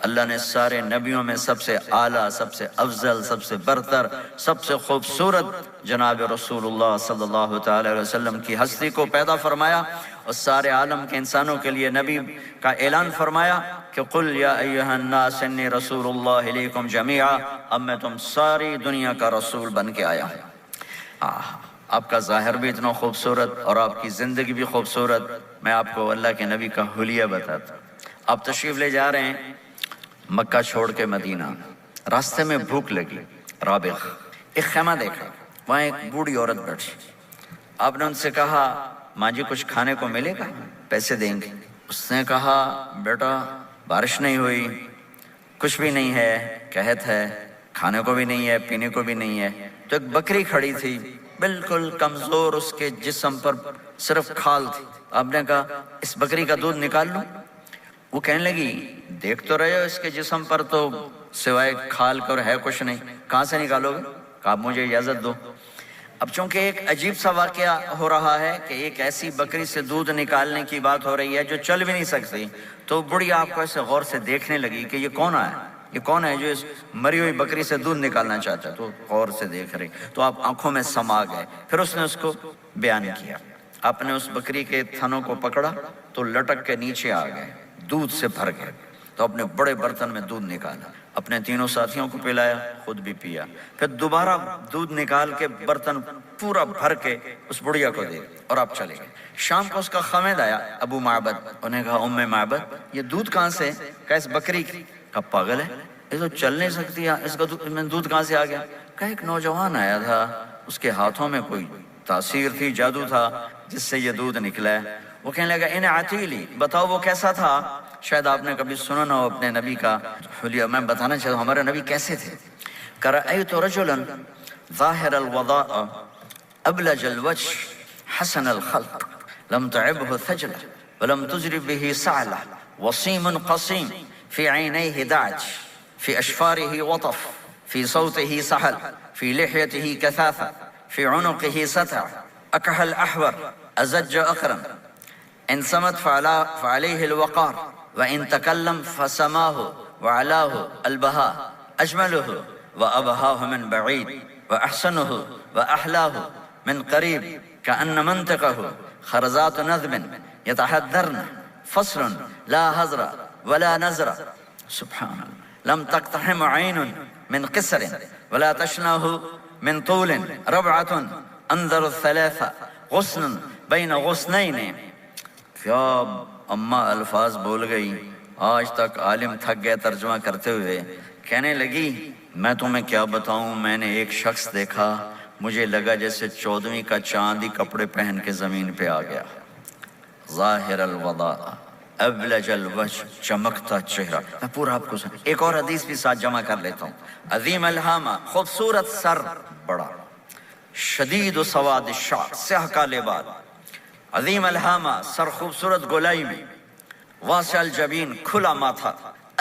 اللہ نے سارے نبیوں میں سب سے اعلیٰ، سب سے افضل، سب سے برتر، سب سے خوبصورت جناب رسول اللہ صلی اللہ تعالی علیہ وسلم کی ہستی کو پیدا فرمایا، اور سارے عالم کے انسانوں کے لیے نبی کا اعلان فرمایا کہ قل یا ایھا الناس انی رسول اللہ الیکم جمیعا، اب میں تم ساری دنیا کا رسول بن کے آیا ہوں۔ آپ کا ظاہر بھی اتنا خوبصورت اور آپ کی زندگی بھی خوبصورت۔ میں آپ کو اللہ کے نبی کا حلیہ بتاتا ہوں۔ آپ تشریف لے جا رہے ہیں مکہ چھوڑ کے مدینہ، راستے میں بھوک لگی، رابغ ایک خیمہ دیکھا، وہاں ایک بوڑھی عورت بیٹھی۔ آپ نے ان سے کہا ماں جی کچھ کھانے کو ملے گا، پیسے دیں گے؟ اس نے کہا بیٹا بارش نہیں ہوئی، کچھ بھی نہیں ہے، قحط ہے، کھانے کو بھی نہیں ہے، پینے کو بھی نہیں ہے۔ تو ایک بکری کھڑی تھی، بالکل کمزور، اس کے جسم پر صرف کھال تھی۔ آپ نے کہا اس بکری کا دودھ نکال لوں؟ وہ کہنے لگی دیکھ تو رہے ہو اس کے جسم پر تو سوائے کھال کر ہے کچھ نہیں، کہاں سے نکالو گے؟ کہا مجھے اجازت دو۔ اب چونکہ ایک عجیب سا واقعہ ہو رہا ہے کہ ایک ایسی بکری سے دودھ نکالنے کی بات ہو رہی ہے جو چل بھی نہیں سکتی، تو بڑی آپ کو ایسے غور سے دیکھنے لگی کہ یہ کون ہے، یہ کون ہے جو اس مری ہوئی بکری سے دودھ نکالنا چاہتا ہے؟ تو غور سے دیکھ رہی، تو آپ آنکھوں میں سما گئے۔ پھر اس نے اس کو بیان کیا۔ آپ نے اس بکری کے تھنوں کو پکڑا تو لٹک کے نیچے آ گئے، دودھ سے بھر گئے۔ تو اپنے بڑے برتن میں دودھ نکالا، اپنے تینوں ساتھیوں کو پلایا، خود بھی پیا، پھر دوبارہ دودھ نکال کے برتن پورا بھر کے اس بڑھیا کو دے، اور آپ چلے گئے۔ شام کو اس کا خامد آیا، ابو معبد، انہوں نے کہا ام معبد یہ دودھ کہاں سے؟ کہا اس بکری کی۔ کہا پاگل ہے، یہ تو چل نہیں سکتی، اس کا دودھ کہاں سے آ گیا؟ کہا ایک نوجوان آیا تھا، اس کے ہاتھوں میں کوئی تاثیر تھی، جادو تھا، جس سے یہ دودھ نکلا ہے۔ وہ کہنے لگا ان عتیلی، بتاؤ وہ کیسا تھا؟ شاید آپ نے کبھی سنا نہ ہو اپنے نبی کا حلیہ، میں بتانا چاہتا ہوں ہمارے نبی کیسے تھے۔ رأیت رجلا ظاہر الوضاء ابلج الوجه حسن الخلق لم تعبه ثجلة ولم تجرب به سعلة وصيم قصيم في عينيه دعج في أشفاره وطف في صوته سحل في لحيته كثافة في عنقه ستع أكحل أحور أزج أقرن إن صمت فعليه الوقار وإن تكلم فسماه وعلاه البهاء أجمله وأبهاه من بعيد وأحسنه وأحلاه من قريب كأن منطقه خرزات نذب يتحذرن فصل لا هزر ولا نزر سبحان الله لم تقتحم عين من قصر ولا تشنه من طول ربعة انظر الثلاثة غصن بين غصنين۔ کیا اماں الفاظ بول گئی، آج تک عالم تھک گئے ترجمہ کرتے ہوئے۔ کہنے لگی میں تمہیں کیا بتاؤں، میں نے ایک شخص دیکھا، مجھے لگا جیسے 14ویں کا چاندی کپڑے پہن کے زمین پہ آ گیا۔ ظاہر الوضاء ابلج الوجه، چمکتا چہرہ۔ میں پورا آپ کو ایک اور حدیث بھی ساتھ جمع کر لیتا ہوں۔ عظیم الہامہ، خوبصورت سر، بڑا، شدید سواد الشعر، سیاہ کالے بال، عظیم الہامہ، سر خوبصورت گولائی میں، واسع الجبین، کھلا ماتھا،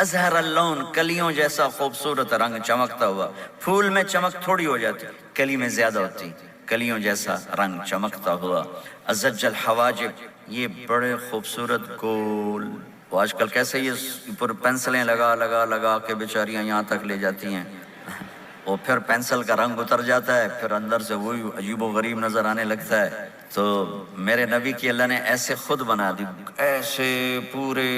ازہر اللون، کلیوں جیسا خوبصورت رنگ چمکتا ہوا۔ پھول میں چمک تھوڑی ہو جاتی، کلی میں زیادہ ہوتی، کلیوں جیسا رنگ چمکتا ہوا۔ ازج الحواجب، یہ بڑے خوبصورت گول، وہ آج کل کیسے یہ پر پینسلیں لگا لگا لگا کے بیچاریاں یہاں تک لے جاتی ہیں، وہ پھر پینسل کا رنگ اتر جاتا ہے، پھر اندر سے وہی عجیب و غریب نظر آنے لگتا ہے۔ تو میرے نبی کی اللہ نے ایسے خود بنا دی، ایسے پورے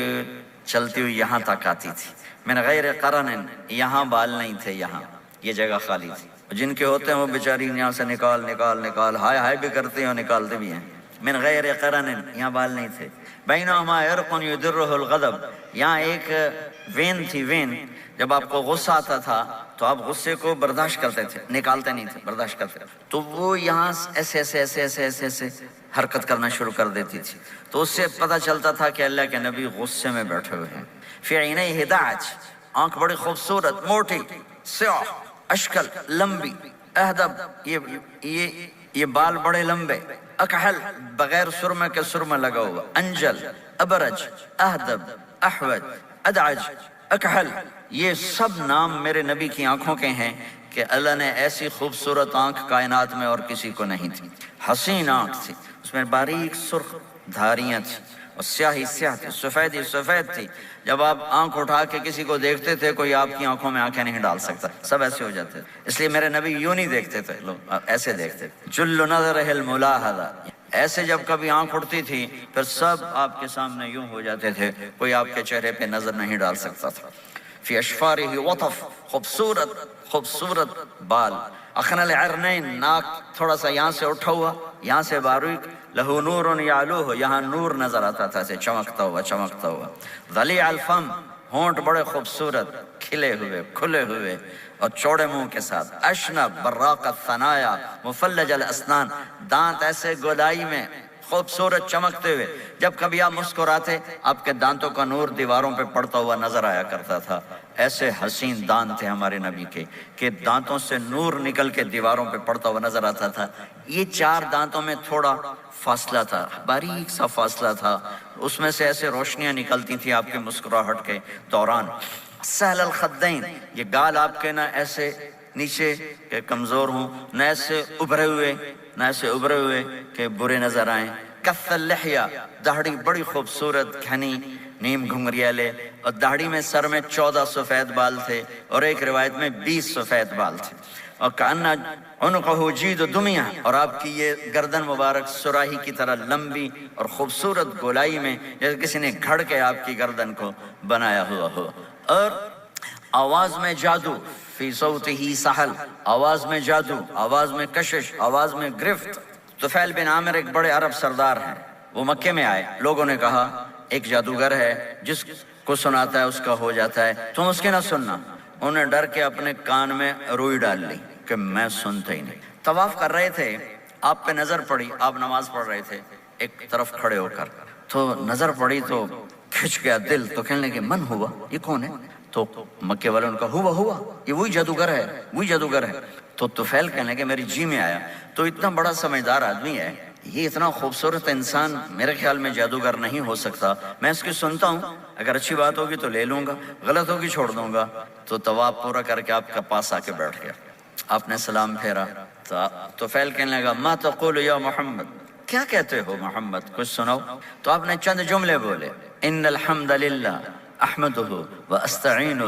چلتی ہوئی یہاں تک آتی تھی۔ من غیر قرن، یہاں بال نہیں تھے، یہاں یہ جگہ خالی تھی۔ جن کے ہوتے ہیں وہ بیچاری یہاں سے نکال نکال نکال ہائے ہائے بھی کرتے ہیں اور نکالتے بھی ہیں۔ من غیر قرن، یہاں بال نہیں تھے۔ بینہما عرق یدرہ الغضب، یہاں ایک وین تھی، وین، جب آپ کو غصہ آتا تھا تو آپ غصے کو برداشت کرتے تھے، نکالتے نہیں تھے، برداشت کرتے تھے، تو وہ یہاں ایسے ایسے ایسے ایسے ایسے ایسے حرکت کرنا شروع کر دیتی تھی، تو اس سے پتہ چلتا تھا کہ اللہ کے نبی غصے میں بیٹھے ہوئے ہیں۔ فی عینیہ دعج، آنکھ بڑی خوبصورت، موٹی، سیاہ، اشکل، لمبی، اہدب، یہ بال بڑے لمبے، اکحل، بغیر سرمے کے سرمہ لگا ہوا، انجل، ابرج، اہدب، احوج، ادعج، اکحل، یہ سب نام میرے نبی کی آنکھوں کے ہیں کہ اللہ نے ایسی خوبصورت آنکھ کائنات میں اور کسی کو نہیں تھی۔ حسین آنکھ تھی، اس میں باریک سرخ دھاریاں تھیں، اور سیاہی سیاہ تھی، سفید ہی سفید تھی۔ جب آپ آنکھ اٹھا کے کسی کو دیکھتے تھے کوئی آپ کی آنکھوں میں آنکھیں نہیں ڈال سکتا، سب ایسے ہو جاتے تھے۔ اس لیے میرے نبی یوں نہیں دیکھتے تھے، لوگ ایسے دیکھتے تھے، جل نظرہ الملاحظہ، ایسے جب کبھی آنکھ اٹھتی تھی پھر سب آپ کے سامنے یوں ہو جاتے تھے، کوئی آپ کے چہرے پہ نظر نہیں ڈال سکتا تھا۔ فی اشفارہ وطف، خوبصورت خوبصورت بال، اخن العرنین، ناک تھوڑا سا یہاں سے اٹھا ہوا، یہاں سے باریک، لہو نور یعلوہ، یہاں نور نظر آتا تھا اسے چمکتا ہوا چمکتا ہوا، ضلیع الفم، ہونٹ بڑے خوبصورت کھلے ہوئے کھلے ہوئے اور چوڑے منہ کے ساتھ، اشنب براق الثنایا مفلج الاسنان، دانت ایسے گودائی میں خوبصورت چمکتے ہوئے، جب کبھی آپ مسکراتے آپ کے دانتوں کا نور دیواروں پہ پڑتا ہوا نظر آیا کرتا تھا۔ ایسے حسین دانت تھے ہمارے نبی کے کہ دانتوں سے نور نکل کے دیواروں پہ پڑتا ہوا نظر آتا تھا۔ یہ چار دانتوں میں تھوڑا فاصلہ تھا، باریک سا فاصلہ تھا، اس میں سے ایسے روشنیاں نکلتی تھیں آپ کی مسکراہٹ کے دوران۔ سہل الخدین، یہ گال آپ کے نہ ایسے نیچے کہ کمزور ہوں، نہ ایسے ابھرے ہوئے کہ برے نظر آئیں۔ کف اللحیہ، داڑھی بڑی خوبصورت گھنی نیم گھنگریالے، اور داڑھی میں سر میں 14 سفید بال تھے اور ایک روایت میں 20 سفید بال تھے، اور کأن عنقہ جید دمیہ، اور آپ کی یہ گردن مبارک سراہی کی طرح لمبی اور خوبصورت گولائی میں، جیسے کسی نے گھڑ کے آپ کی گردن کو بنایا ہوا ہو، اور آواز میں جادو، فی صوتہ سحل، آواز میں جادو، آواز میں کشش، آواز میں گرفت۔ طفیل بن عامر ایک بڑے عرب سردار ہیں، وہ مکے میں آئے، لوگوں نے کہا ایک جادوگر ہے جس کو سناتا ہے اس کا ہو جاتا ہے، تم اس کے نہ سننا۔ انہوں نے ڈر کے اپنے کان میں روئی ڈال لی کہ میں سنتا ہی نہیں۔ طواف کر رہے تھے، آپ پہ نظر پڑی، آپ نماز پڑھ رہے تھے ایک طرف کھڑے ہو کر، تو نظر پڑی تو کھچ گیا دل، تو کہنے لگے من ہوا، یہ کون ہے؟ تو مکے والوں نے کہا ہوا یہ وہی جادوگر ہے۔ تو طفیل کہنے لگے میری جی میں آیا، تو اتنا بڑا سمجھدار آدمی ہے، یہ اتنا خوبصورت انسان میرے خیال میں جادوگر نہیں ہو سکتا، میں اس کی سنتا ہوں، اگر اچھی بات ہوگی تو لے لوں گا، غلط ہوگی چھوڑ دوں گا۔ تو طواف پورا کر کے آپ کے پاس آ کے بیٹھ گیا، آپ نے سلام پھیرا، تو طفیل کہنے لگا ما تقول یا محمد، کیا کہتے ہو محمد، کچھ سناؤ۔ تو آپ نے چند جملے بولے، ان الحمد للہ احمدہ واستعینہ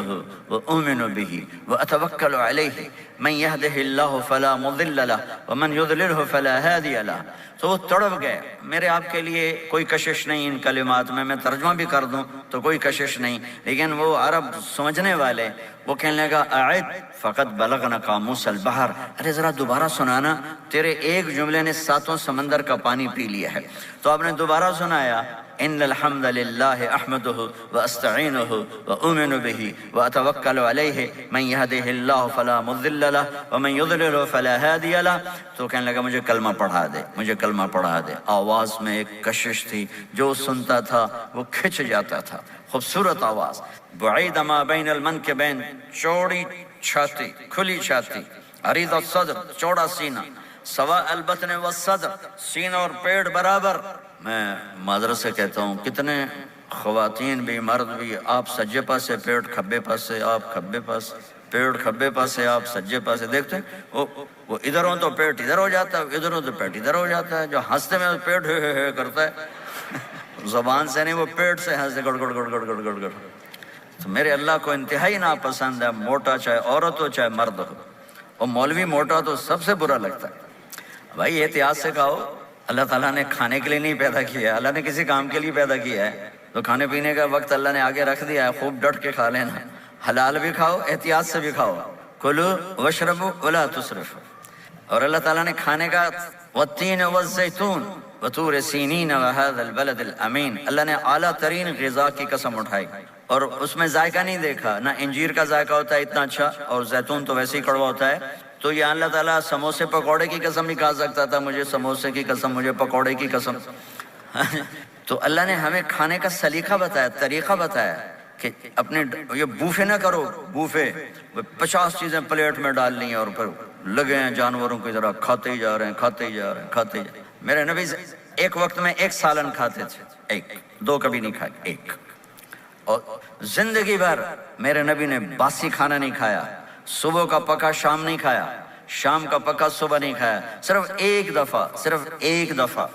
واؤمن بہ واتوکل علیہ من یہدہ اللہ فلا مضل لہ ومن یضللہ فلا ہادی لہ۔ تو وہ تڑپ گئے، میرے آپ کے لیے کوئی کشش نہیں ان کلمات میں ترجمہ بھی کر دوں تو کوئی کشش نہیں، لیکن وہ عرب سمجھنے والے، وہ کہنے لگا اعد فقط بلغنا قاموس البحر، ارے ذرا دوبارہ سنانا، تیرے ایک جملے نے 7 سمندر کا پانی پی لیا ہے۔ تو آپ نے دوبارہ سنایا، ان الحمد للہ احمدہ واستعینہ واؤمن بہ واتوکل علیہ من یہدہ اللہ فلا مضل لہ ومن یضللہ فلا ہادی لہ۔ تو کہنے لگا مجھے کلمہ پڑھا دے۔ آواز میں ایک کشش تھی، جو سنتا تھا وہ کھچ جاتا تھا، خوبصورت آواز۔ بعید ما بین المنکبین، چوڑی چھاتی، کھلی چھاتی، عریض الصدر، چوڑا سینہ، سواء البطن والصدر، سینہ اور پیٹ برابر۔ میں معذرت سے کہتا ہوں، کتنے خواتین بھی مرد بھی، آپ سجے پاسے پیٹ کھبے پاسے، آپ کھبے پاسے پیٹ کھبے پاسے، آپ سجے پاسے، دیکھتے ہیں وہ ادھر ہوں تو پیٹ ادھر ہو جاتا ہے، ادھر ہوں تو پیٹ ادھر ہو جاتا ہے، جو ہنستے میں پیٹ ہے کرتا ہے، زبان سے نہیں، وہ پیٹ سے ہنستے گڑ گڑ گڑ گڑ گڑ گڑ گڑ۔ تو میرے اللہ کو انتہائی ناپسند ہے، موٹا چاہے عورت ہو چاہے مرد ہو، اور مولوی موٹا تو سب سے برا لگتا ہے۔ بھائی احتیاط سے کھاؤ، اللہ تعالیٰ نے کھانے کے لیے نہیں پیدا کیا ہے، اللہ نے کسی کام کے لیے پیدا کیا ہے، تو کھانے پینے کا وقت اللہ نے آگے رکھ دیا ہے، خوب ڈٹ کے کھا لینا، حلال بھی کھاؤ احتیاط سے بھی کھاؤ، کلو واشربوا ولا تسرفوا۔ اور اللہ تعالیٰ نے کھانے کا والتین والزیتون وطور سینین وهذا البلد الامین، اللہ نے اعلیٰ ترین غذا کی قسم اٹھائی، اور اس میں ذائقہ نہیں دیکھا، نہ انجیر کا ذائقہ ہوتا ہے اتنا اچھا، اور زیتون تو ویسے ہی کڑوا ہوتا ہے، تو یہ اللہ تعالیٰ سموسے پکوڑے کی قسم بھی کھا سکتا تھا، مجھے سموسے کی قسم، مجھے پکوڑے کی قسم۔ تو اللہ نے ہمیں کھانے کا سلیقہ بتایا، طریقہ بتایا کہ اپنے یہ بوفے نہ کرو، بوفے 50 چیزیں پلیٹ میں ڈال لی ہیں اور پھر لگے ہیں جانوروں کی طرح کھاتے ہی جا رہے ہیں۔ میرے نبی ایک وقت میں 1 سالن کھاتے تھے، 1 2 کبھی نہیں کھائے، 1۔ اور زندگی بھر میرے نبی نے باسی کھانا نہیں کھایا، صبح کا پکا شام نہیں کھایا، شام کا پکا صبح نہیں کھایا، صرف ایک دفعہ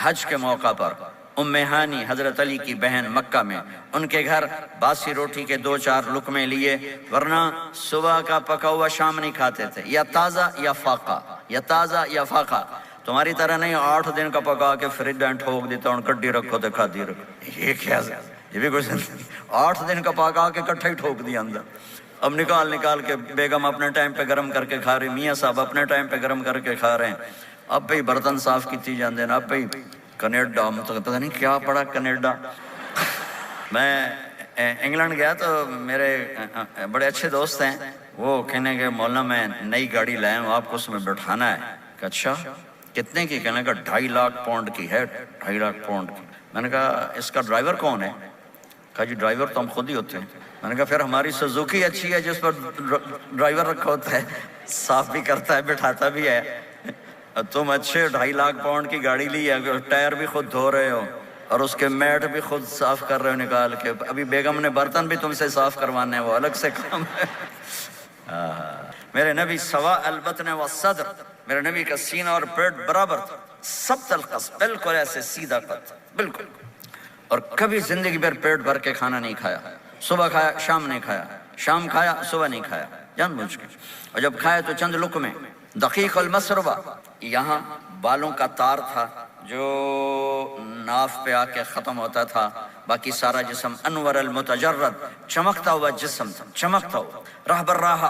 حج کے موقع پر ام ہانی حضرت علی کی بہن مکہ میں، ان کے گھر باسی روٹی کے 2-4 لقمے لیے، ورنہ صبح کا پکا ہوا شام نہیں کھاتے تھے، یا تازہ یا فاقہ، یا تازہ یا فاقہ۔ تمہاری طرح نہیں 8 دن کا پکا کے فریج میں ٹھوک دیتا ہوں، کڈی رکھو تو کھاتی رکھو، یہ کیا ہے؟ یہ بھی کچھ نہیں، 8 دن کا پکا کے کٹھا ہی ٹھوک دیا اندر۔ اب نکال کے بیگم اپنے ٹائم پہ گرم کر کے کھا رہی، میاں صاحب اپنے ٹائم پہ گرم کر کے کھا رہے ہیں، اب پہ برتن صاف کیتی جاندے نا، اب پہ کینیڈا، مطلب پتہ نہیں کیا پڑا کینیڈا۔ میں انگلینڈ گیا تو میرے بڑے اچھے دوست ہیں، وہ کہنے کہ مولانا میں نئی گاڑی لائے ہوں، آپ کو اس میں بٹھانا ہے۔ کہ اچھا کتنے کی؟ کہنے کا 2.5 لاکھ پاؤنڈ کی ہے، 2.5 لاکھ پاؤنڈ کی۔ میں نے کہا اس کا ڈرائیور کون ہے؟ کہا جی ڈرائیور تو ہم خود ہی ہوتے ہیں۔ میں نے کہا پھر ہماری سوزوکی اچھی ہے جس پر ڈرائیور رکھا ہوتا ہے، صاف بھی کرتا ہے بٹھاتا بھی ہے، تم اچھے 2.5 لاکھ پاؤنڈ کی گاڑی لی ہے، ٹائر بھی خود دھو رہے ہو اور اس کے میٹ بھی خود صاف کر رہے ہو نکال کے، ابھی بیگم نے برتن بھی تم سے صاف کروانے ہیں، وہ الگ سے کام ہے۔ میرے نبی سوا البطن والصدر، میرے نبی کا سینہ اور پیٹ برابر تھا، سبت القص، بالکل ایسے سیدھا قد، بالکل، اور کبھی زندگی بھر پیٹ بھر کے کھانا نہیں کھایا، صبح کھایا شام نہیں کھایا، شام کھایا صبح نہیں کھایا، جان بوجھ کے، اور جب کھایا تو چند لقمے۔ دقیق المسربہ، یہاں بالوں کا تار تھا جو ناف پہ آ کے ختم ہوتا تھا، باقی سارا جسم انور المتجرد، چمکتا ہوا جسم تھا، چمکتا ہوا۔ راہ بر راہ،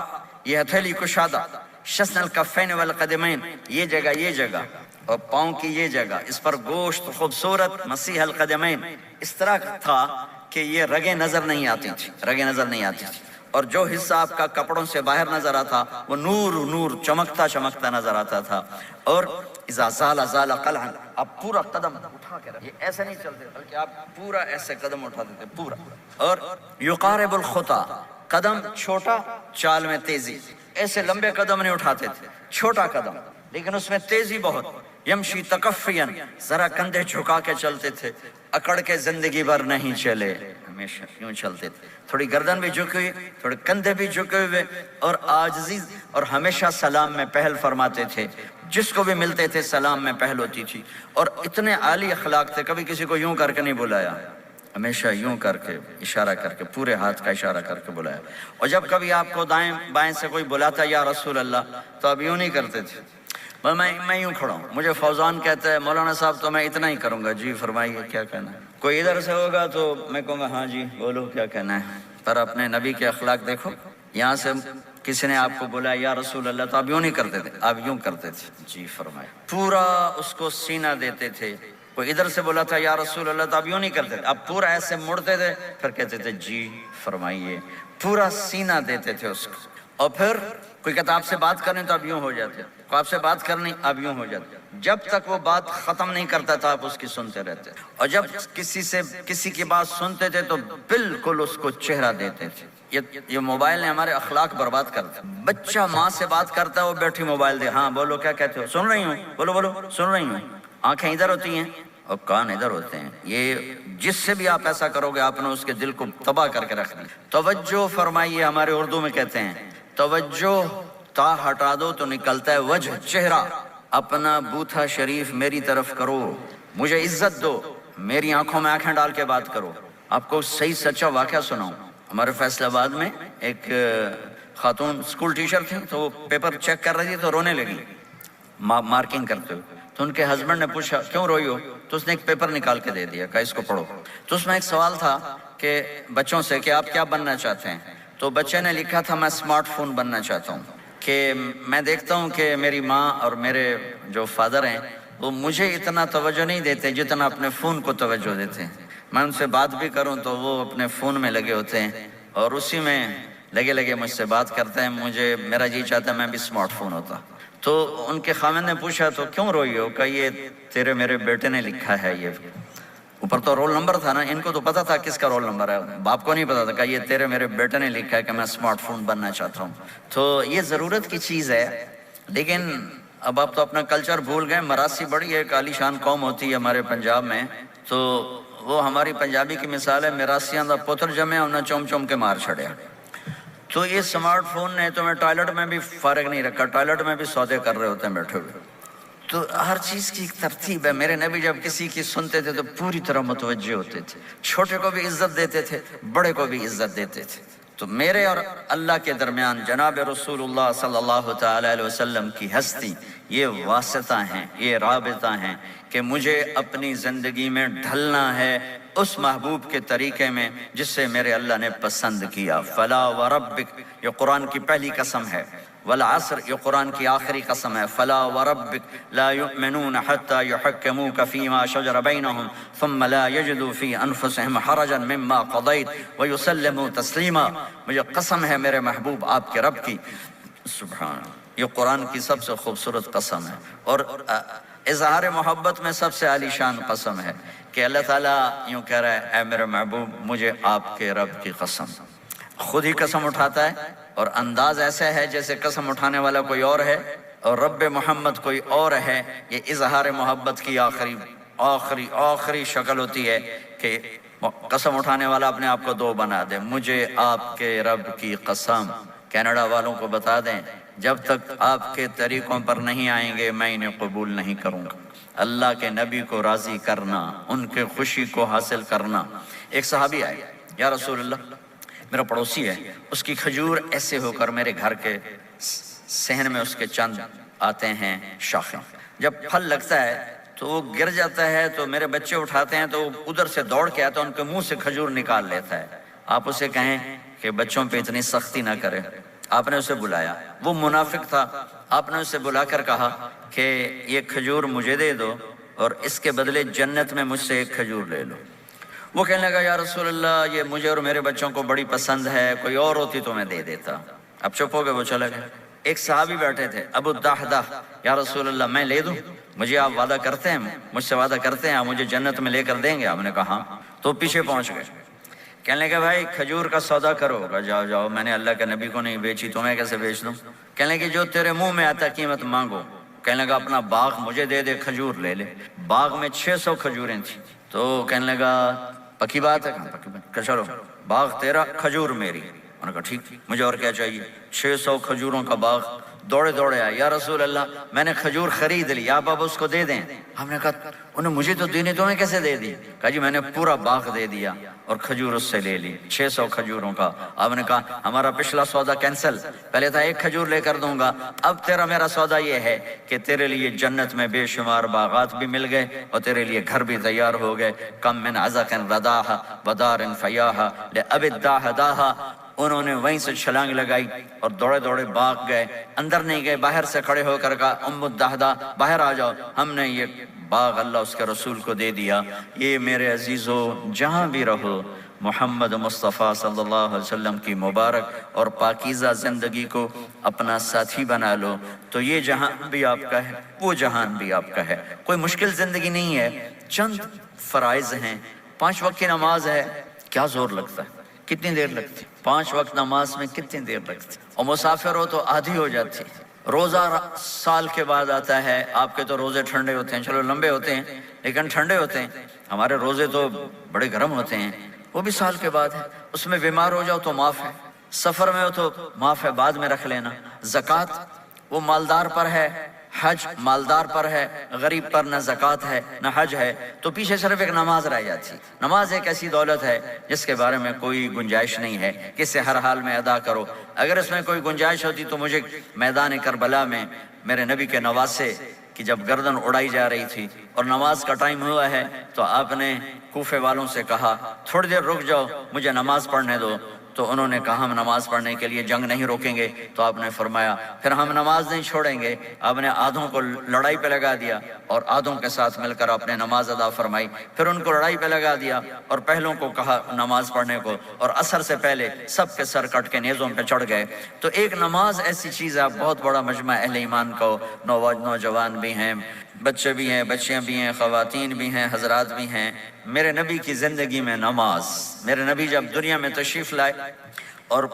یہ ہتھیلی کشادہ، شسن الکفین والقدمین، یہ جگہ اور پاؤں کی یہ جگہ، اس پر گوشت خوبصورت مسیح القدمین، اس طرح تھا کہ یہ رگیں نظر نہیں آتی تھی، اور جو حصہ آپ کا کپڑوں سے باہر نظر آتا وہ نور چمکتا نظر آتا تھا۔ اور اذا زال قلعا، آپ پورا قدم اٹھا کے رکھیں، یہ ایسے نہیں چلتے بلکہ آپ پورا ایسے قدم اٹھا دیتے پورا، اور یقارب الخطا، قدم چھوٹا چال میں تیزی، ایسے لمبے قدم نہیں اٹھاتے تھے، چھوٹا قدم لیکن اس میں تیزی بہت۔ یمشی تکفیاً، ذرا کندھے جھکا کے چلتے تھے، اکڑ کے زندگی بھر نہیں چلے، ہمیشہ یوں چلتے تھے، تھوڑی گردن بھی جھکی ہوئی، تھوڑے کندھے بھی جھکے ہوئے، اور عاجزی، اور ہمیشہ سلام میں پہل فرماتے تھے، جس کو بھی ملتے تھے سلام میں پہل ہوتی تھی، اور اتنے عالی اخلاق تھے، کبھی کسی کو یوں کر کے نہیں بلایا، ہمیشہ یوں کر کے اشارہ کر کے، پورے ہاتھ کا اشارہ کر کے بلایا۔ اور جب کبھی آپ کو دائیں بائیں سے کوئی بلاتا یا رسول اللہ تو اب یوں نہیں کرتے تھے، میں یوں کھڑا ہوں، مجھے فوزان کہتا ہے مولانا صاحب تو میں اتنا ہی کروں گا، جی فرمائیے کیا کہنا ہے۔ کوئی ادھر سے ہوگا تو میں کہوں گا ہاں جی بولو کیا کہنا ہے، پر اپنے نبی کے اخلاق دیکھو، یہاں سے کسی نے آپ کو بولا یا رسول اللہ تو آپ یوں نہیں کرتے تھے، آپ یوں کرتے تھے، جی فرمائے، پورا اس کو سینہ دیتے تھے۔ کوئی ادھر سے بولا تھا یا رسول اللہ تو آپ یوں نہیں کرتے تھے، آپ پورا ایسے مڑتے تھے، پھر کہتے تھے جی فرمائیے، پورا سینہ دیتے تھے اس کو۔ اور پھر کوئی کہتا آپ سے بات کریں تو آپ یوں ہو جاتے، کوئی آپ سے بات کرنی آپ یوں ہو جاتے، جب تک وہ بات ختم نہیں کرتا تھا آپ اس کی سنتے رہتے، اور جب کسی کی بات سنتے تھے تو بالکل اس کو چہرہ دیتے تھے۔ یہ موبائل نے ہمارے اخلاق برباد کر دیا۔ بچہ ماں سے بات کرتا ہے وہ بیٹھی موبائل دے، ہاں بولو کیا کہتے ہو، سن رہی ہوں، بولو سن رہی ہوں، آنکھیں ادھر ہوتی ہیں اور کان ادھر ہوتے ہیں، یہ جس سے بھی آپ ایسا کرو گے آپ نے اس کے دل کو تباہ کر کے رکھ دیا۔ توجہ فرمائیے، ہمارے اردو میں کہتے ہیں توجہ، تا ہٹا دو تو نکلتا ہے وجہ، چہرہ، اپنا بوتھا شریف میری طرف کرو، مجھے عزت دو، میری آنکھوں میں آنکھیں ڈال کے بات کرو۔ آپ کو صحیح سچا واقعہ سناؤں، ہمارے فیصل آباد میں ایک خاتون اسکول ٹیچر تھی، تو وہ پیپر چیک کر رہی تھی تو رونے لگی مارکنگ کرتے ہوئے، تو ان کے ہسبینڈ نے پوچھا کیوں روئی ہو، تو اس نے ایک پیپر نکال کے دے دیا کہ اس کو پڑھو۔ تو اس میں ایک سوال تھا کہ بچوں سے کہ آپ کیا بننا چاہتے ہیں، تو بچے نے لکھا تھا میں اسمارٹ فون بننا چاہتا ہوں، کہ میں دیکھتا ہوں کہ میری ماں اور میرے جو فادر ہیں وہ مجھے اتنا توجہ نہیں دیتے جتنا اپنے فون کو توجہ دیتے ہیں، میں ان سے بات بھی کروں تو وہ اپنے فون میں لگے ہوتے ہیں اور اسی میں لگے مجھ سے بات کرتے ہیں، میرا جی چاہتا ہے میں بھی اسمارٹ فون ہوتا۔ تو ان کے خاوند نے پوچھا تو کیوں روئی ہو، کہ یہ تیرے میرے بیٹے نے لکھا ہے، یہ اوپر تو رول نمبر تھا نا، ان کو تو پتا تھا کس کا رول نمبر ہے، باپ کو نہیں پتا تھا، کہ یہ تیرے میرے بیٹے نے لکھا ہے کہ میں اسمارٹ فون بننا چاہتا ہوں۔ تو یہ ضرورت کی چیز ہے، لیکن اب آپ تو اپنا کلچر بھول گئے۔ مراسی بڑی ایک عالی شان قوم ہوتی ہے ہمارے پنجاب میں، تو وہ ہماری پنجابی کی مثال ہے، مراسیاں دا پتر جمے انہیں چوم کے مار چھڑیا۔ تو یہ اسمارٹ فون نے تمہیں ٹوائلٹ میں بھی فارغ نہیں رکھا، ٹوائلٹ میں بھی سودے کر رہے ہوتے ہیں بیٹھے ہوئے۔ تو ہر چیز کی ایک ترتیب ہے. میرے نبی جب کسی کی سنتے تھے تو پوری طرح متوجہ ہوتے تھے، چھوٹے کو بھی عزت دیتے تھے، بڑے کو بھی عزت دیتے تھے. تو میرے اور اللہ کے درمیان جناب رسول اللہ صلی اللہ تعالی علیہ وسلم کی ہستی، یہ واسطہ ہیں، یہ رابطہ ہیں کہ مجھے اپنی زندگی میں ڈھلنا ہے اس محبوب کے طریقے میں جس سے میرے اللہ نے پسند کیا. فلا وربک، یہ قرآن کی پہلی قسم ہے. والعصر، یہ قرآن کی آخری قسم ہے. فلا وربک لا یؤمنون حتی یحکموک فیما شجر بینہم ثم لا یجدوا فی انفسہم حرجا مما قضیت ویسلموا تسلیما. مجھے قسم ہے میرے محبوب آپ کے رب کی. سبحان اللہ، یہ قرآن کی سب سے خوبصورت قسم ہے اور اظہار محبت میں سب سے عالی شان قسم ہے کہ اللہ تعالیٰ یوں کہہ رہا ہے، اے میرے محبوب مجھے آپ کے رب کی قسم. خود ہی قسم اٹھاتا ہے اور انداز ایسا ہے جیسے قسم اٹھانے والا کوئی اور ہے اور رب محمد کوئی اور ہے. یہ اظہار محبت کی آخری شکل ہوتی ہے کہ قسم اٹھانے والا اپنے آپ کو دو بنا دے. مجھے آپ کے رب کی قسم. کینیڈا والوں کو بتا دیں، جب تک آپ کے طریقوں پر نہیں آئیں گے میں انہیں قبول نہیں کروں گا. اللہ کے نبی کو راضی کرنا، ان کے خوشی کو حاصل کرنا. ایک صحابی آئے، یا رسول اللہ میرا پڑوسی ہے، اس کی کھجور ایسے ہو کر میرے گھر کے صحن میں اس کے چند آتے ہیں شاخیں، جب پھل لگتا ہے تو وہ گر جاتا ہے تو میرے بچے اٹھاتے ہیں تو ادھر سے دوڑ کے آتا ہے، ان کے منہ سے کھجور نکال لیتا ہے. آپ اسے کہیں کہ بچوں پہ اتنی سختی نہ کرے. آپ نے اسے بلایا، وہ منافق تھا. آپ نے اسے بلا کر کہا کہ یہ کھجور مجھے دے دو اور اس کے بدلے جنت میں مجھ سے ایک کھجور لے لو. وہ کہنے لگا یا رسول اللہ یہ مجھے اور میرے بچوں کو بڑی پسند ہے، کوئی اور ہوتی تو میں دے دیتا. اب چپ ہو گئے، وہ چلے گئے. ایک صحابی بیٹھے تھے ابو الدحدہ، یا رسول اللہ میں لے دوں؟ مجھے آپ وعدہ کرتے ہیں، مجھ سے وعدہ کرتے ہیں آپ مجھے جنت میں لے کر دیں گے؟ آپ نے کہا ہاں. تو پیچھے پہنچ گئے. کہنے لگے بھائی کھجور کا سودا کرو. جاؤ جاؤ، میں نے اللہ کے نبی کو نہیں بیچی، تمہیں کیسے بیچ دوں؟ کہنے لگے جو تیرے منہ میں آتا قیمت مانگو. کہنے لگا اپنا باغ مجھے دے دے، کھجور لے لے. باغ میں 600 کھجوریں تھیں. تو کہنے لگا پکی بات ہے؟ پکی بات کہ چلو باغ تیرا کھجور میری. انہوں نے کہا ٹھیک، مجھے اور کیا چاہیے. 600 کھجوروں کا باغ. دوڑے دوڑے آئے، یا رسول اللہ میں نے کھجور خرید لی، آپ اب اس کو دے دیں. ہم نے کہا انہیں مجھے تو دینی، تمہیں کیسے دے دی؟ کہا جی میں نے پورا باغ دے دیا اور کھجور اس سے لے لی 600 کھجوروں کا. آپ نے کہا ہمارا پچھلا سودا کینسل، پہلے تھا ایک کھجور لے کر دوں گا، اب تیرا میرا سودا یہ ہے کہ تیرے لیے جنت میں بے شمار باغات بھی مل گئے اور تیرے لیے گھر بھی تیار ہو گئے. کم من عزق رداہا ودار فیاہا لأب الداہ داہا. انہوں نے وہیں سے چھلانگ لگائی اور دوڑے دوڑے باغ گئے. اندر نہیں گئے، باہر سے کھڑے ہو کر کہا ام الدحدہ باہر آ جاؤ، ہم نے یہ باغ اللہ اس کے رسول کو دے دیا. یہ میرے عزیزو جہاں بھی رہو محمد مصطفیٰ صلی اللہ علیہ وسلم کی مبارک اور پاکیزہ زندگی کو اپنا ساتھی بنا لو تو یہ جہان بھی آپ کا ہے، وہ جہان بھی آپ کا ہے. کوئی مشکل زندگی نہیں ہے، چند فرائض ہیں. 5 وقت کی نماز ہے، کیا زور لگتا ہے، کتنی دیر لگتی؟ 5 وقت نماز میں کتنی دیر لگتی؟ اور مسافر ہو تو آدھی ہو جاتی. روزہ سال کے بعد آتا ہے. آپ کے تو روزے ٹھنڈے ہوتے ہیں، چلو لمبے ہوتے ہیں لیکن ٹھنڈے ہوتے ہیں. ہمارے روزے تو بڑے گرم ہوتے ہیں، وہ بھی سال کے بعد ہے. اس میں بیمار ہو جاؤ تو معاف ہے، سفر میں ہو تو معاف ہے، بعد میں رکھ لینا. زکوٰۃ وہ مالدار پر ہے، حج مالدار پر ہے، غریب پر نہ زکوٰۃ ہے نہ حج ہے. تو پیچھے صرف ایک نماز رہ جاتی. نماز ایک ایسی دولت ہے جس کے بارے میں کوئی گنجائش نہیں ہے کہ اسے ہر حال میں ادا کرو. اگر اس میں کوئی گنجائش ہوتی تو مجھے میدان کربلا میں میرے نبی کے نواسے کی جب گردن اڑائی جا رہی تھی اور نماز کا ٹائم ہوا ہے تو آپ نے کوفے والوں سے کہا تھوڑی دیر رک جاؤ مجھے نماز پڑھنے دو. تو انہوں نے کہا ہم نماز پڑھنے کے لیے جنگ نہیں روکیں گے. تو آپ نے فرمایا پھر ہم نماز نہیں چھوڑیں گے. آپ نے آدھوں کو لڑائی پہ لگا دیا اور آدھوں کے ساتھ مل کر آپ نے نماز ادا فرمائی. پھر ان کو لڑائی پہ لگا دیا اور پہلوں کو کہا نماز پڑھنے کو، اور عصر سے پہلے سب کے سر کٹ کے نیزوں پہ چڑھ گئے. تو ایک نماز ایسی چیز ہے، بہت بڑا مجمع اہل ایمان کو، نوجوان بھی ہیں، بچے بھی ہیں، بچیاں بھی ہیں، خواتین بھی ہیں، حضرات بھی ہیں. میرے نبی کی زندگی میں نماز، میرے نبی جب دنیا میں تشریف لائے اور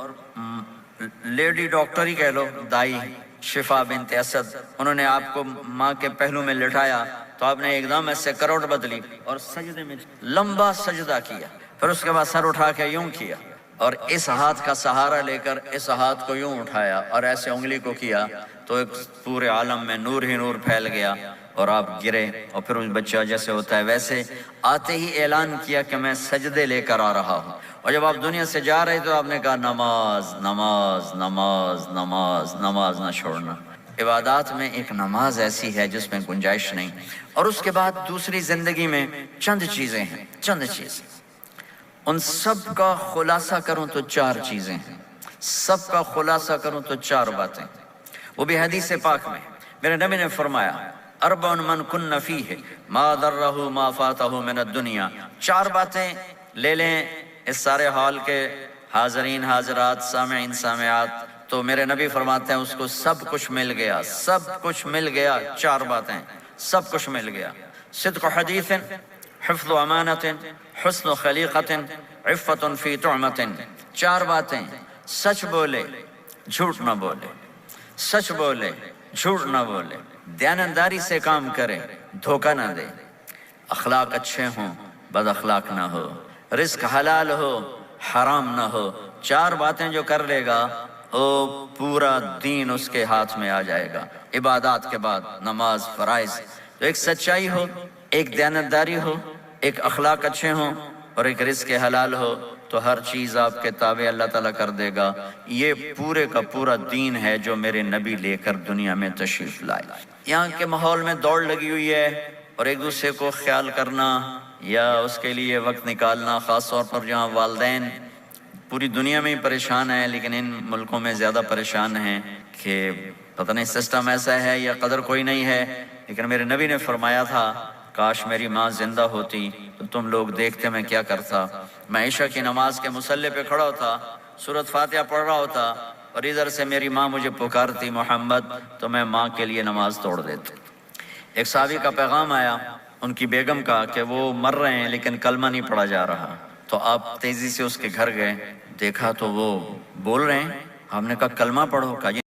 لیڈی ڈاکٹر ہی کہہ لو، دائی شفا بنت اسد، انہوں نے آپ کو ماں کے پہلو میں لٹایا تو آپ نے ایک دم ایسے کروٹ بدلی اور سجدے میں لمبا سجدہ کیا. پھر اس کے بعد سر اٹھا کے یوں کیا اور اس ہاتھ کا سہارا لے کر اس ہاتھ کو یوں اٹھایا اور ایسے انگلی کو کیا تو ایک پورے عالم میں نور ہی نور پھیل گیا. اور آپ گرے اور پھر اس بچہ جیسے ہوتا ہے ویسے آتے ہی اعلان کیا کہ میں سجدے لے کر آ رہا ہوں، اور جب آپ دنیا سے جا رہے تو آپ نے کہا نماز نماز نماز نماز نماز نہ چھوڑنا۔ عبادات میں ایک نماز ایسی ہے جس میں گنجائش نہیں، اور اس کے بعد دوسری زندگی میں چند چیزیں ہیں، چند چیزیں، ان سب کا خلاصہ کروں تو 4 چیزیں ہیں، سب کا خلاصہ کروں تو 4 باتیں، وہ بھی حدیث پاک میں میرے نبی نے فرمایا اربع من کن فیہ ما ضرہ ما فاتہ من الدنیا، 4 باتیں لے لیں اس سارے حال کے حاضرین حاضرات سامعین سامعات، تو میرے نبی فرماتے ہیں اس کو سب کچھ مل گیا، سب کچھ مل گیا، 4 باتیں سب کچھ مل گیا، صدق حدیث، حفظ امانت، حسن خلیقت، عفت فی طعمت، 4 باتیں، سچ بولے جھوٹ نہ بولے، سچ بولے جھوٹ نہ بولے، دیانتداری سے کام کرے دھوکہ نہ دے، اخلاق اچھے ہوں بد اخلاق نہ ہو، رزق حلال ہو حرام نہ ہو، 4 باتیں جو کر لے گا وہ پورا دین اس کے ہاتھ میں آ جائے گا۔ عبادات کے بعد نماز فرائض، تو ایک سچائی ہو، ایک دیانتداری ہو، ایک اخلاق اچھے ہوں اور ایک رزق حلال ہو، تو ہر چیز آپ کے تابع اللہ تعالیٰ کر دے گا۔ یہ پورے کا پورا دین ہے جو میرے نبی لے کر دنیا میں تشریف لائے۔ یہاں کے ماحول میں دوڑ لگی ہوئی ہے اور ایک دوسرے کو خیال کرنا یا اس کے لیے وقت نکالنا، خاص طور پر جہاں والدین پوری دنیا میں ہی پریشان ہیں لیکن ان ملکوں میں زیادہ پریشان ہیں کہ پتہ نہیں سسٹم ایسا ہے یا قدر کوئی نہیں ہے، لیکن میرے نبی نے فرمایا تھا کاش میری ماں زندہ ہوتی تو تم لوگ دیکھتے میں کیا کرتا، میں عشاء کی نماز کے مصلی پہ کھڑا ہوتا، سورۃ فاتحہ پڑھ رہا ہوتا اور ادھر سے میری ماں مجھے پکارتی محمد، تو میں ماں کے لیے نماز توڑ دیتا۔ ایک صحابی کا پیغام آیا ان کی بیگم کا کہ وہ مر رہے ہیں لیکن کلمہ نہیں پڑھا جا رہا، تو آپ تیزی سے اس کے گھر گئے، دیکھا تو وہ بول رہے ہیں، ہم نے کہا کلمہ پڑھو، کہا